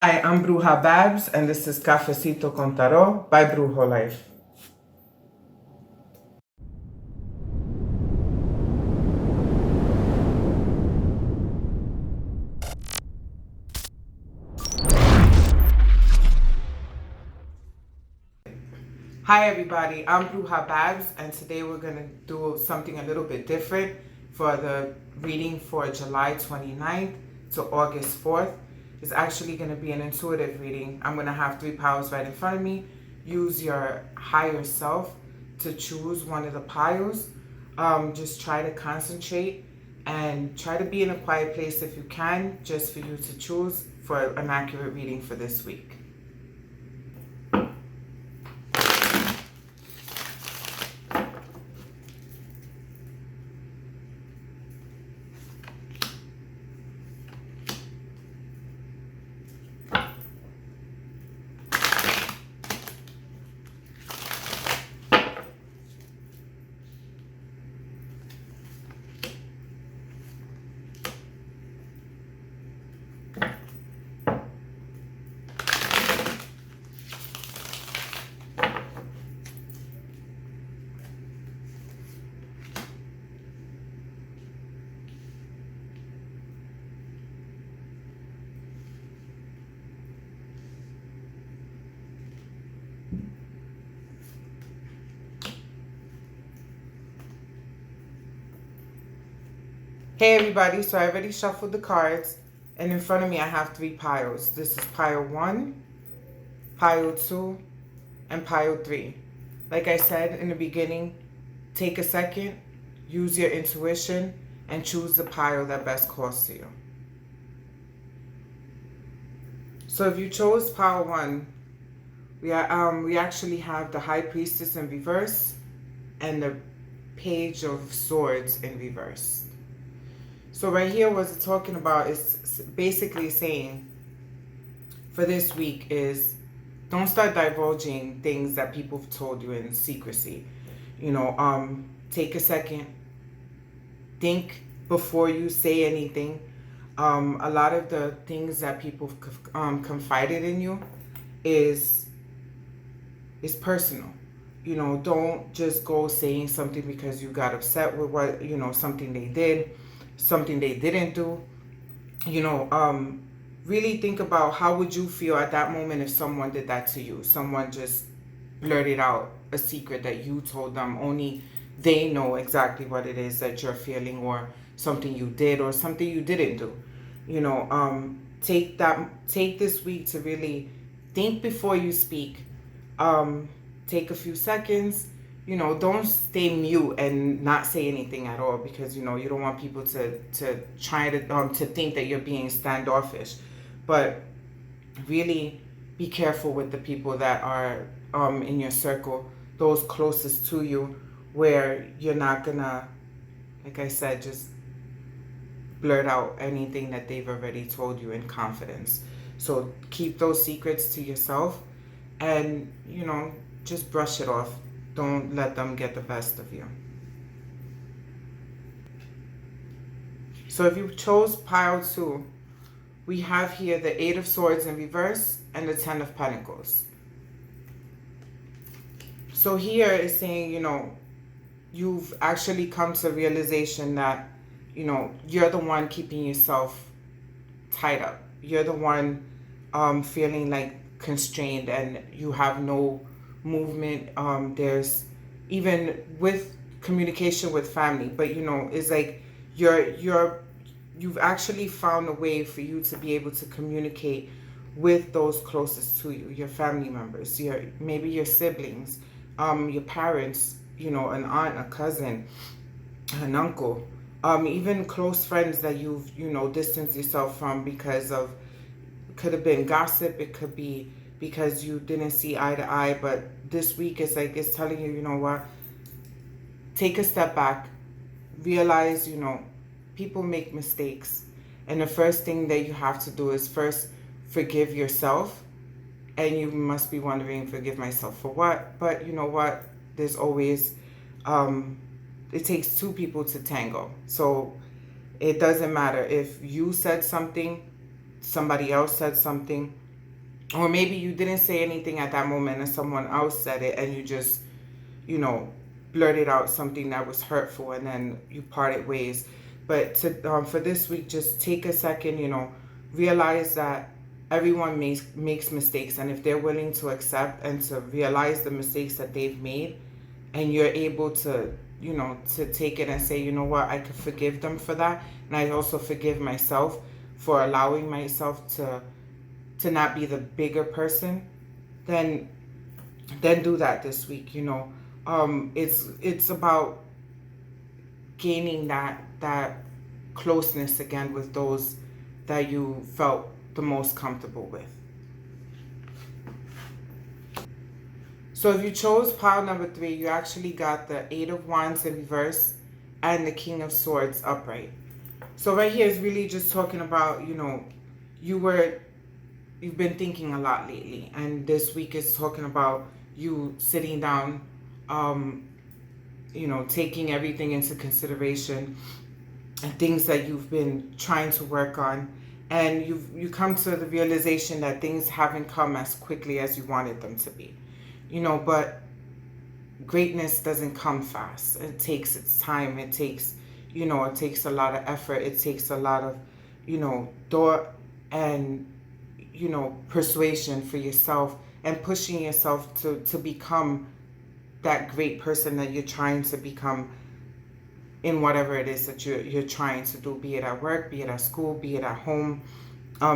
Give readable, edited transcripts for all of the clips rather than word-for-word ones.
Hi, I'm Bruja Babs, and this is Cafecito con Tarot by Brujo Life. Hi, everybody. I'm Bruja Babs, and today we're going to do something a little bit different for the reading for July 29th to August 4th. It's actually going to be an intuitive reading. I'm going to have three piles right in front of me. Use your higher self to choose one of the piles. Just try to concentrate and try to be in a quiet place if you can, just for you to choose for an accurate reading for this week. Hey everybody, so I already shuffled the cards, and in front of me I have three piles. This is pile 1, pile 2, and pile 3. Like I said in the beginning, take a second, use your intuition, and choose the pile that best calls to you. So if you chose pile 1, we actually have the High Priestess in reverse and the Page of Swords in reverse. So right here, what it's talking about is basically saying for this week is don't start divulging things that people have told you in secrecy. Take a second, think before you say anything. A lot of the things that people confided in you is personal. Don't just go saying something because you got upset with what, something they did, something they didn't do. Really think about how would you feel at that moment if someone did that to you. Someone just blurted out a secret that you told them, only they know exactly what it is that you're feeling, or something you did or something you didn't do. Take this week to really think before you speak. Take a few seconds. Don't stay mute and not say anything at all, because you don't want people to try to think that you're being standoffish. But really be careful with the people that are in your circle, those closest to you, where you're not gonna, like I said, just blurt out anything that they've already told you in confidence. So keep those secrets to yourself, and just brush it off. Don't let them get the best of you. So if you chose pile 2, we have here the 8 of Swords in reverse and the 10 of Pentacles. So here is saying, you've actually come to a realization that, you're the one keeping yourself tied up. You're the one feeling like constrained, and you have no movement. There's even with communication with family, but it's like you've actually found a way for you to be able to communicate with those closest to you, your family members, maybe your siblings, your parents, an aunt, a cousin, an uncle, even close friends that you've distanced yourself from because of, could have been gossip, it could be because you didn't see eye to eye. But this week is like it's telling you, what, take a step back, realize people make mistakes, and the first thing that you have to do is first forgive yourself. And you must be wondering, forgive myself for what? But you know what, there's always it takes two people to tango. So it doesn't matter if you said something, somebody else said something, Or maybe you didn't say anything at that moment and someone else said it, and you just, you know, blurted out something that was hurtful, and then you parted ways. But for this week, just take a second, realize that everyone makes mistakes, and if they're willing to accept and to realize the mistakes that they've made, and you're able to, to take it and say, you know what, I could forgive them for that, and I also forgive myself for allowing myself to not be the bigger person, then do that this week. It's about gaining that closeness again with those that you felt the most comfortable with. So if you chose pile number 3, you actually got the 8 of Wands in reverse and the King of Swords upright. So right here is really just talking about, you've been thinking a lot lately, and this week is talking about you sitting down, taking everything into consideration and things that you've been trying to work on, and you come to the realization that things haven't come as quickly as you wanted them to be, but greatness doesn't come fast. It takes its time. It takes, it takes a lot of effort. It takes a lot of, thought and, persuasion for yourself, and pushing yourself to become that great person that you're trying to become in whatever it is that you're trying to do, be it at work, be it at school, be it at home,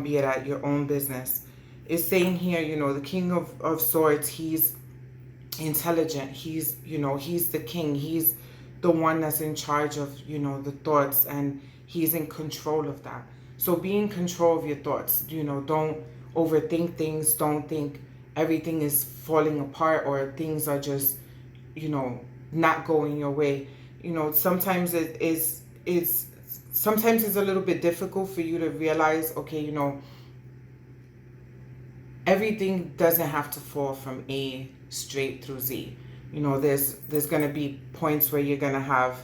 be it at your own business. It's saying here, the King of Swords, he's intelligent. He's, he's the king. He's the one that's in charge of, the thoughts, and he's in control of that. So be in control of your thoughts. Don't overthink things. Don't think everything is falling apart or things are just, not going your way. Sometimes sometimes it's a little bit difficult for you to realize, okay, everything doesn't have to fall from A straight through Z. There's going to be points where you're going to have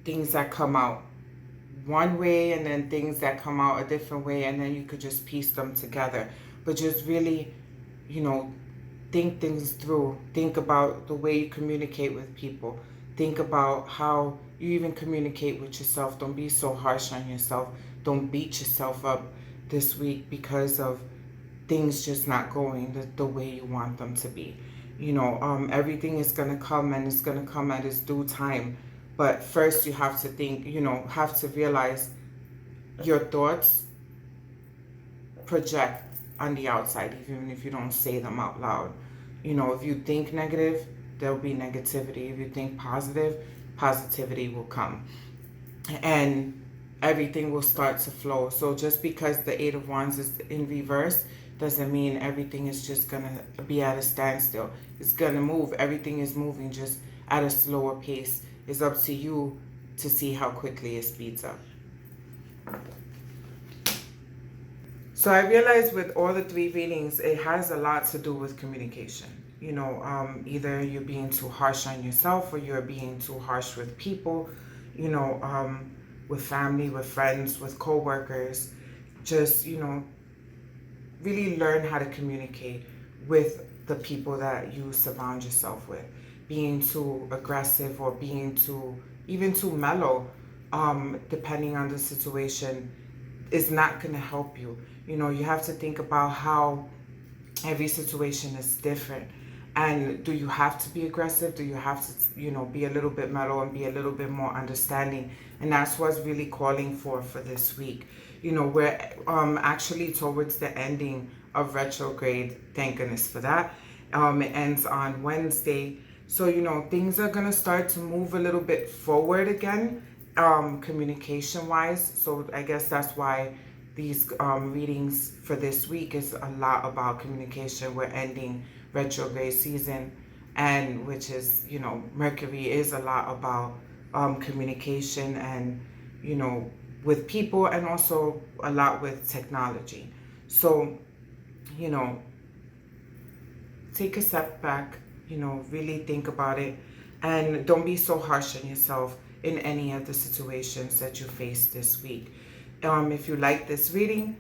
things that come out one way, and then things that come out a different way, and then you could just piece them together. But just really, think things through. Think about the way you communicate with people. Think about how you even communicate with yourself. Don't be so harsh on yourself. Don't beat yourself up this week because of things just not going the way you want them to be. Everything is going to come, and it's going to come at its due time. But first you have to think, have to realize your thoughts project on the outside, even if you don't say them out loud. If you think negative, there'll be negativity. If you think positive, positivity will come. And everything will start to flow. So just because the 8 of Wands is in reverse doesn't mean everything is just going to be at a standstill. It's going to move. Everything is moving, just at a slower pace. It's up to you to see how quickly it speeds up. So I realized with all the 3 readings, it has a lot to do with communication. Either you're being too harsh on yourself, or you're being too harsh with people, with family, with friends, with co-workers. Just, really learn how to communicate with the people that you surround yourself with. Being too aggressive or being even too mellow, depending on the situation, is not going to help you. You have to think about how every situation is different. And do you have to be aggressive? Do you have to, be a little bit mellow and be a little bit more understanding? And that's what's really calling for this week. We're actually towards the ending of retrograde. Thank goodness for that. It ends on Wednesday. So, things are going to start to move a little bit forward again, communication-wise. So I guess that's why these readings for this week is a lot about communication. We're ending retrograde season, and which is, Mercury is a lot about communication and, with people, and also a lot with technology. So, take a step back, really think about it, and don't be so harsh on yourself in any of the situations that you face this week. If you like this reading,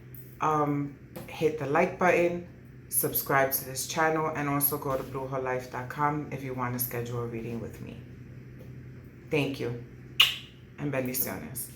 hit the like button, subscribe to this channel, and also go to blueherlife.com if you want to schedule a reading with me. Thank you, and bendiciones.